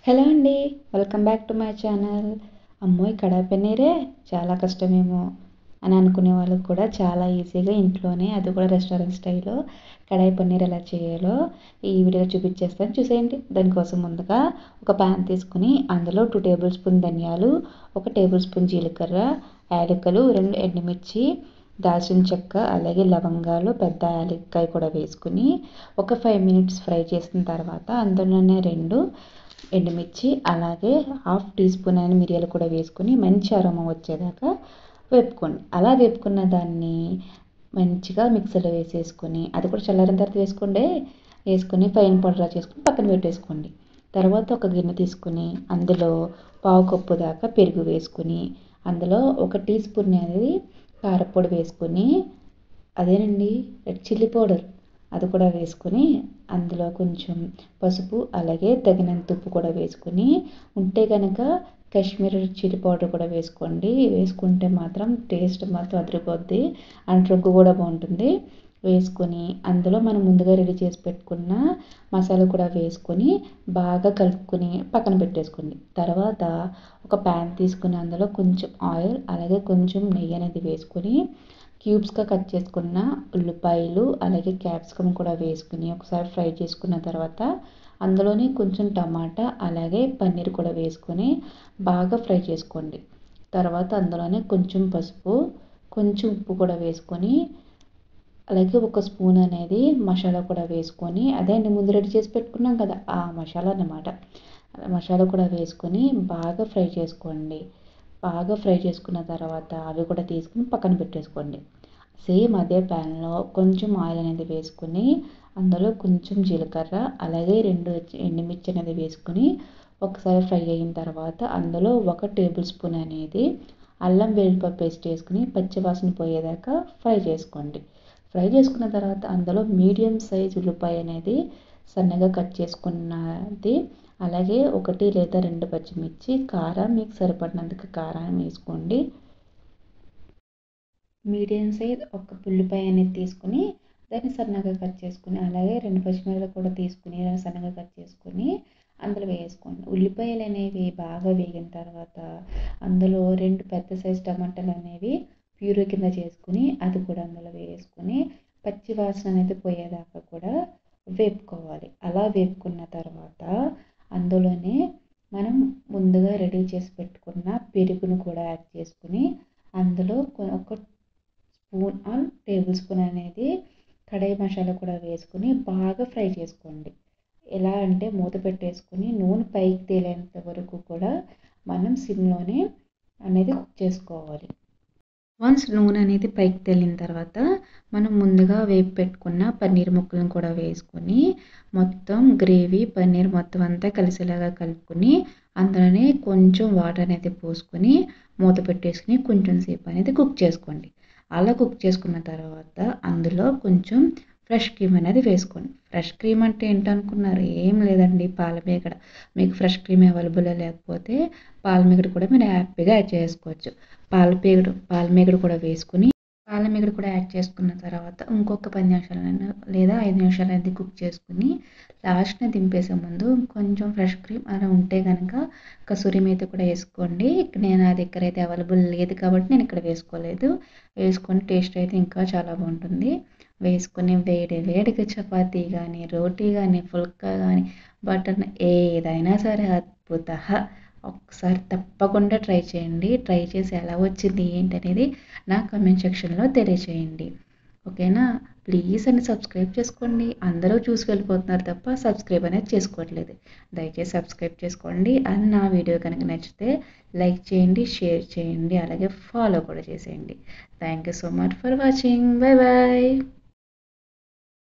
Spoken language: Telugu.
హలో అండి. Welcome back to my channel. అమ్మో! ఈ కడాయి పన్నీరే చాలా కష్టమేమో అని అనుకునే వాళ్ళకి కూడా చాలా ఈజీగా ఇంట్లోనే, అది కూడా రెస్టారెంట్ స్టైల్‌లో కడాయి పన్నీర్ ఎలా చేయాలో ఈ వీడియోలో చూపించేస్తాను, చూసేయండి. దానికోసం ముందుగా ఒక పాన్ తీసుకొని అందులో 2 టేబుల్ స్పూన్ ధనియాలు, 1 టేబుల్ స్పూన్ జీలకర్ర, యాలకులు, 2 ఎండుమిర్చి, దాల్చిన చెక్క, అలాగే లవంగాలు, పెద్ద యాలక్కాయ కూడా వేసుకుని ఒక 5 మినిట్స్ ఫ్రై చేసిన తర్వాత అందులోనే 2 ఎండుమిర్చి, అలాగే హాఫ్ టీ స్పూన్ అయిన మిరియాలు కూడా వేసుకొని మంచి అరోమా వచ్చేదాకా వేపుకోండి. అలా వేపుకున్న దాన్ని మంచిగా మిక్సీలో వేసేసుకొని, అది కూడా చల్లారిన తర్వాత వేసుకోండి. వేసుకొని ఫైన్ పౌడర్లా చేసుకొని పక్కన పెట్టేసుకోండి. తర్వాత ఒక గిన్నె తీసుకుని అందులో పావు కప్పు దాకా పెరుగు వేసుకుని, అందులో 1 టీ స్పూన్ అనేది కారపొడి వేసుకొని, అదేనండి రెడ్ చిల్లీ పౌడర్, అది కూడా వేసుకొని, అందులో కొంచెం పసుపు, అలాగే తగినంత ఉప్పు కూడా వేసుకొని, ఉంటే కనుక కాశ్మీర్ చిల్లీ పౌడర్ కూడా వేసుకోండి. వేసుకుంటే మాత్రం టేస్ట్ మాత్రం అదిరిపోద్ది అండ్ రంగు కూడా బాగుంటుంది. వేసుకొని అందులో మనం ముందుగా రెడీ చేసి పెట్టుకున్న మసాలా కూడా వేసుకొని బాగా కలుపుకొని పక్కన పెట్టేసుకోండి. తర్వాత ఒక ప్యాన్ తీసుకుని అందులో కొంచెం ఆయిల్, అలాగే కొంచెం నెయ్యి అనేది వేసుకొని క్యూబ్స్గా కట్ చేసుకున్న ఉల్లిపాయలు, అలాగే క్యాప్సికమ్ కూడా వేసుకుని ఒకసారి ఫ్రై చేసుకున్న తర్వాత అందులోనే కొంచెం టమాటా, అలాగే పన్నీర్ కూడా వేసుకొని బాగా ఫ్రై చేసుకోండి. తర్వాత అందులోనే కొంచెం పసుపు, కొంచెం ఉప్పు కూడా వేసుకొని, అలాగే 1 స్పూన్ అనేది మసాలా కూడా వేసుకొని, అదే అండి ముందు రెడీ చేసి పెట్టుకున్నాం కదా ఆ మసాలా అన్నమాట. మసాలా కూడా వేసుకొని బాగా ఫ్రై చేసుకోండి. బాగా ఫ్రై చేసుకున్న తర్వాత అవి కూడా తీసుకుని పక్కన పెట్టేసుకోండి. సేమ్ అదే ప్యాన్లో కొంచెం ఆయిల్ అనేది వేసుకొని అందులో కొంచెం జీలకర్ర, అలాగే 2 ఎండుమిర్చి అనేది వేసుకొని ఒకసారి ఫ్రై అయిన తర్వాత అందులో 1 టేబుల్ స్పూన్ అనేది అల్లం వెల్లుల్లి పేస్ట్ వేసుకుని పచ్చివాసన పోయేదాకా ఫ్రై చేసుకోండి. ఫ్రై చేసుకున్న తర్వాత అందులో మీడియం సైజ్ ఉల్లిపాయ అనేది సన్నగా కట్ చేసుకున్నది, అలాగే 1 లేదా 2 పచ్చిమిర్చి, కారం మీకు సరిపడినందుకు కారం వేసుకోండి. మీడియం సైజ్ ఒక ఉల్లిపాయ అనేది తీసుకుని దాన్ని సన్నగా కట్ చేసుకుని, అలాగే 2 పచ్చిమిరపకాయలు కూడా తీసుకుని సన్నగా కట్ చేసుకొని అందులో వేసుకోండి. ఉల్లిపాయలు అనేవి బాగా వేగిన తర్వాత అందులో 2 పెద్ద సైజు టమాటాలు అనేవి ప్యూరీ కింద చేసుకుని అది కూడా అందులో వేసుకొని పచ్చి వాసన అనేది పోయేదాకా కూడా వేపుకోవాలి. అలా వేపుకున్న తర్వాత అందులోనే మనం ముందుగా రెడీ చేసి పెట్టుకున్న పెరుగును కూడా యాడ్ చేసుకుని అందులో ఒక స్పూన్ ఆర్ టేబుల్ స్పూన్ అనేది కడాయి మసాలా కూడా వేసుకుని బాగా ఫ్రై చేసుకోండి. ఎలా అంటే మూత పెట్టేసుకుని నూనె పైకి తేలేంత వరకు కూడా మనం సిమ్లోనే అనేది కుక్ చేసుకోవాలి. వన్స్ నూనె అనేది పైకి తేలిన తర్వాత మనం ముందుగా వేపు పెట్టుకున్న పన్నీర్ ముక్కలను కూడా వేసుకొని మొత్తం గ్రేవీ పన్నీర్ మొత్తం అంతా కలిసేలాగా కలుపుకొని అందులోనే కొంచెం వాటర్ అనేది పోసుకొని మూత పెట్టేసుకుని కొంచెం సేపు అనేది కుక్ చేసుకోండి. అలా కుక్ చేసుకున్న తర్వాత అందులో కొంచెం ఫ్రెష్ క్రీమ్ అనేది వేసుకోండి. ఫ్రెష్ క్రీమ్ అంటే ఏంటనుకున్నారు? ఏం లేదండి, పాలమీగడ. మీకు ఫ్రెష్ క్రీమ్ అవైలబుల్లో లేకపోతే పాలమీగడ కూడా మీరు హ్యాపీగా యాడ్ చేసుకోవచ్చు. పాలమీగడ కూడా వేసుకుని పాలమీగడ కూడా యాడ్ చేసుకున్న తర్వాత ఇంకొక 10 నిమిషాలు లేదా 5 నిమిషాలు అనేది కుక్ చేసుకుని లాస్ట్ని దింపేసే ముందు కొంచెం ఫ్రెష్ క్రీమ్ అలా ఉంటే కనుక కసూరి మేతి కూడా వేసుకోండి. నేను నా దగ్గర అయితే అవైలబుల్ లేదు కాబట్టి నేను ఇక్కడ వేసుకోలేదు. వేసుకొని టేస్ట్ అయితే ఇంకా చాలా బాగుంటుంది. వేసుకొని వేడి వేడిగా చపాతీ కానీ, రోటీ కానీ, పుల్కా కానీ, బటర్ ఏదైనా సరే అద్భుత. ఒకసారి తప్పకుండా ట్రై చేయండి. ట్రై చేసి ఎలా వచ్చింది ఏంటనేది నా కామెంట్ సెక్షన్లో తెలియచేయండి. ఓకేనా? ప్లీజ్ అని సబ్స్క్రైబ్ చేసుకోండి. అందరూ చూసి వెళ్ళిపోతున్నారు తప్ప సబ్స్క్రైబ్ అనేది చేసుకోవట్లేదు. దయచేసి సబ్స్క్రైబ్ చేసుకోండి. అండ్ నా వీడియో కనుక నచ్చితే లైక్ చేయండి, షేర్ చేయండి, అలాగే ఫాలో కూడా చేసేయండి. Thank you so much for watching. Bye bye.